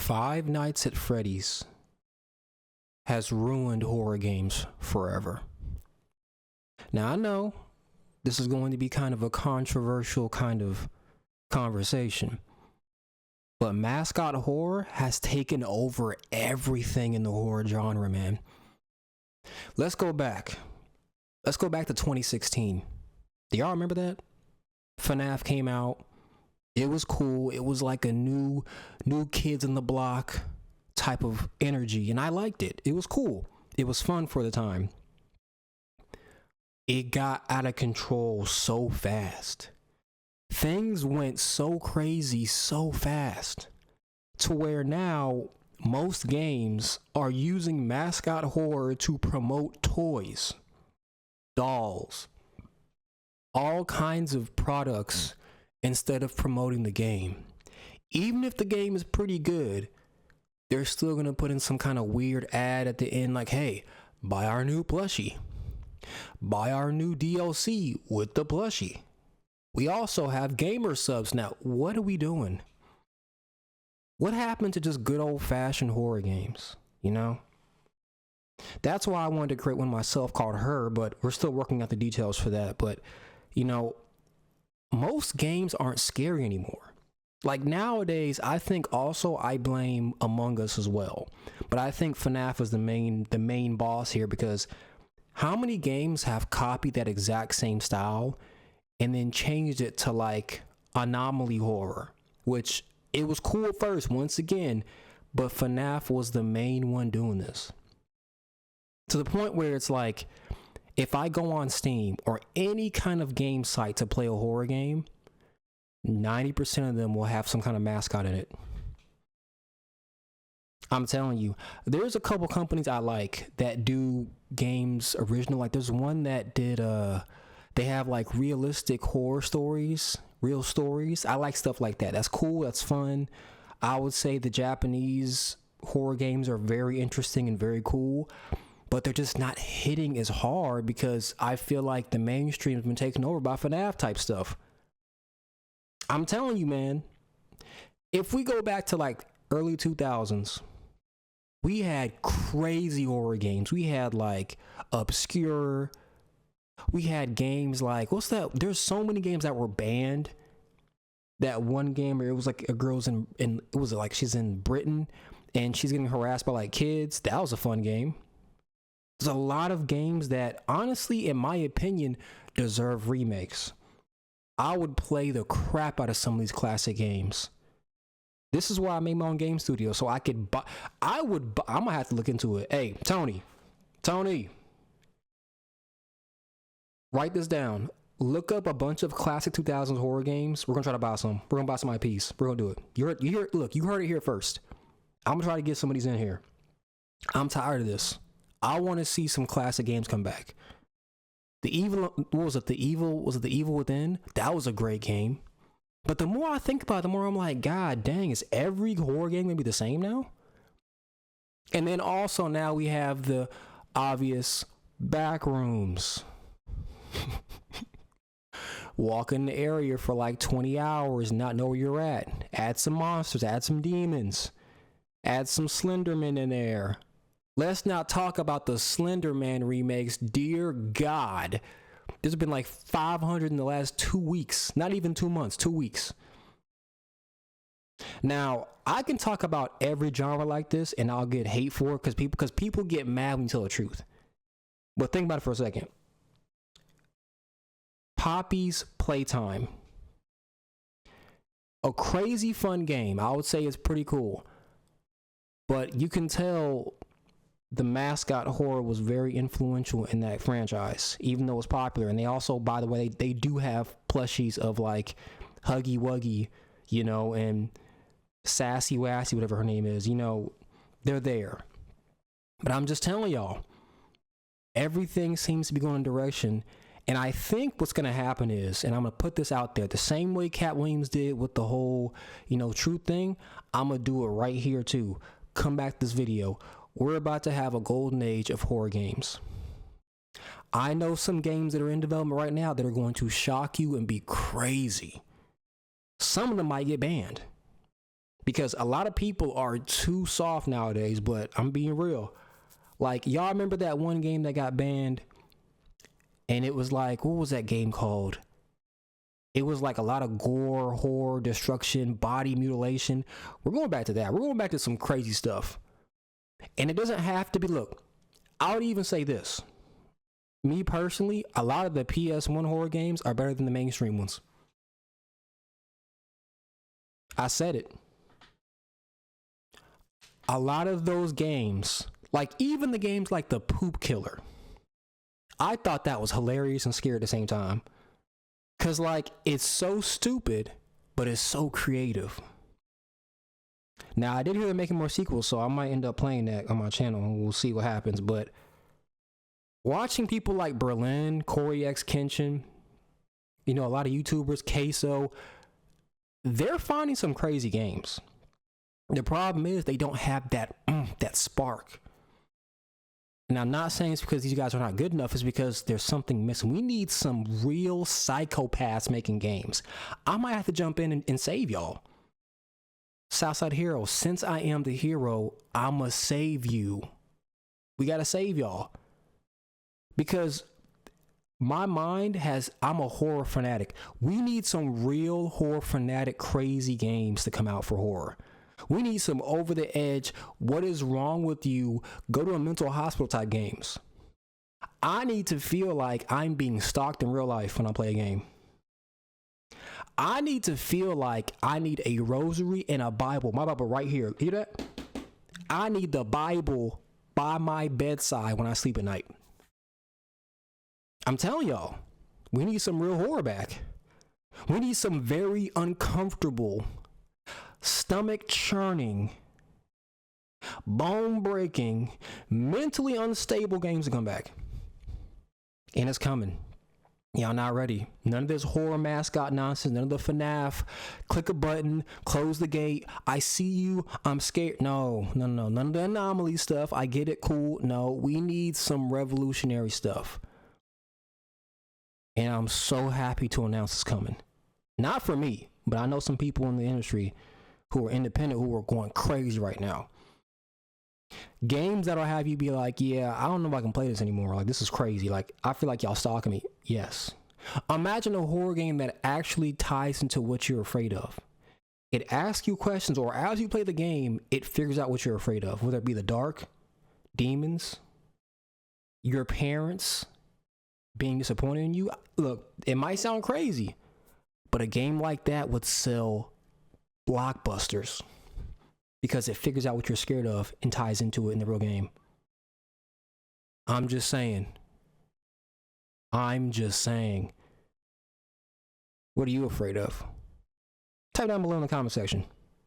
Five Nights at Freddy's has ruined horror games forever. Now, I know this is going to be kind of a controversial kind of conversation, but Mascot horror has taken over everything in the horror genre, man. Let's go back. Let's go back to 2016. Do y'all remember that? FNAF came out. It was cool. It was like a new kids in the block type of energy, and I liked it. It was cool. It was fun for the time. It got out of control so fast. Things went so crazy so fast to where now most games are using Mascot horror to promote toys, dolls, all kinds of products instead of promoting the game. Even if the game is pretty good, they're still going to put in some kind of weird ad at the end like, hey, buy our new plushie. Buy our new DLC with the plushie. We also have gamer subs now. What are we doing? What happened to just good old-fashioned horror games, you know? That's why I wanted to create one myself called Her, but we're still working out the details for that. But, you know, most games aren't scary anymore. Like nowadays, I think also I blame Among Us as well. But I think FNAF is the main boss here, because how many games have copied that exact same style and then changed it to like anomaly horror, which it was cool at first, once again, but FNAF was the main one doing this. To the point where it's like, if I go on Steam or any kind of game site to play a horror game, 90% of them will have some kind of mascot in it. I'm telling you, there's a couple companies I like that do games original. Like there's one that did, they have like realistic horror stories, real stories. I like stuff like that. That's cool. That's fun. I would say the Japanese horror games are very interesting and very cool, but they're just not hitting as hard because I feel like the mainstream has been taken over by FNAF type stuff. I'm telling you, man, if we go back to like early 2000s, we had crazy horror games. We had like Obscure. We had games like, what's that? There's so many games that were banned. That one game where it was like a girl's in it was like she's in Britain and she's getting harassed by like kids. That was a fun game. There's a lot of games that honestly, in my opinion, deserve remakes. I would play the crap out of some of these classic games. This is why I made my own game studio, so I could buy. I'm gonna have to look into it. Hey, Tony, write this down. Look up a bunch of classic 2000s horror games. We're gonna try to buy some. We're gonna buy some IPs. We're gonna do it. You heard it here first. I'm gonna try to get some of these in here. I'm tired of this. I want to see some classic games come back. The Evil, what was it? The Evil Within? That was a great game. But the more I think about it, the more I'm like, God dang, is every horror game gonna be the same now? And then also now we have the obvious back rooms. Walk in the area for like 20 hours, not know where you're at. Add some monsters, add some demons, add some Slenderman in there. Let's not talk about the Slenderman remakes. Dear God, there's been like 500 in the last 2 weeks. Not even 2 months, 2 weeks. Now, I can talk about every genre like this and I'll get hate for it because people get mad when you tell the truth. But think about it for a second. Poppy's Playtime. A crazy fun game. I would say it's pretty cool. But you can tell the Mascot horror was very influential in that franchise, even though it was popular. And they also, by the way, they do have plushies of like Huggy Wuggy, you know, and Sassy Wassy, whatever her name is, you know, they're there. But I'm just telling y'all, everything seems to be going in a direction. And I think what's going to happen is, and I'm going to put this out there, the same way Cat Williams did with the whole, you know, truth thing, I'm going to do it right here too. Come back to this video. We're about to have a golden age of horror games. I know some games that are in development right now that are going to shock you and be crazy. Some of them might get banned. because a lot of people are too soft nowadays, but I'm being real. Like, y'all remember that one game that got banned? And it was like, what was that game called? It was like a lot of gore, horror, destruction, body mutilation. We're going back to that. We're going back to some crazy stuff. And it doesn't have to be, look, I would even say this. Me personally, a lot of the PS1 horror games are better than the mainstream ones. I said it. A lot of those games, like even the games like The Poop Killer, I thought that was hilarious and scary at the same time. Cause like, it's so stupid, but it's so creative. Now, I did hear they're making more sequels, so I might end up playing that on my channel and we'll see what happens. But watching people like Berlin, Corey X Kenshin, you know, a lot of YouTubers, Queso, they're finding some crazy games. The problem is they don't have that spark. And I'm not saying it's because these guys are not good enough. It's because there's something missing. We need some real psychopaths making games. I might have to jump in and save y'all. Southside Hero, since I am the hero, I must save you. We got to save y'all. Because my mind has, I'm a horror fanatic. We need some real horror fanatic crazy games to come out for horror. We need some over the edge, what is wrong with you, go to a mental hospital type games. I need to feel like I'm being stalked in real life when I play a game. I need to feel like I need a rosary and a Bible. My Bible right here. Hear that? I need the Bible by my bedside when I sleep at night. I'm telling y'all, we need some real horror back. We need some very uncomfortable, stomach churning, bone breaking, mentally unstable games to come back. And it's coming. Y'all not ready. None of this horror mascot nonsense. None of the FNAF. Click a button. Close the gate. I see you. I'm scared. No. None of the anomaly stuff. I get it. Cool. No. We need some revolutionary stuff. And I'm so happy to announce it's coming. Not for me, but I know some people in the industry who are independent who are going crazy right now. Games that'll have you be like, yeah, I don't know if I can play this anymore. Like, this is crazy. Like, I feel like y'all stalking me. Yes. Imagine a horror game that actually ties into what you're afraid of. It asks you questions, or as you play the game, it figures out what you're afraid of, whether it be the dark, demons, your parents being disappointed in you. Look, it might sound crazy, but a game like that would sell blockbusters because it figures out what you're scared of and ties into it in the real game. I'm just saying. What are you afraid of? Type down below in the comment section.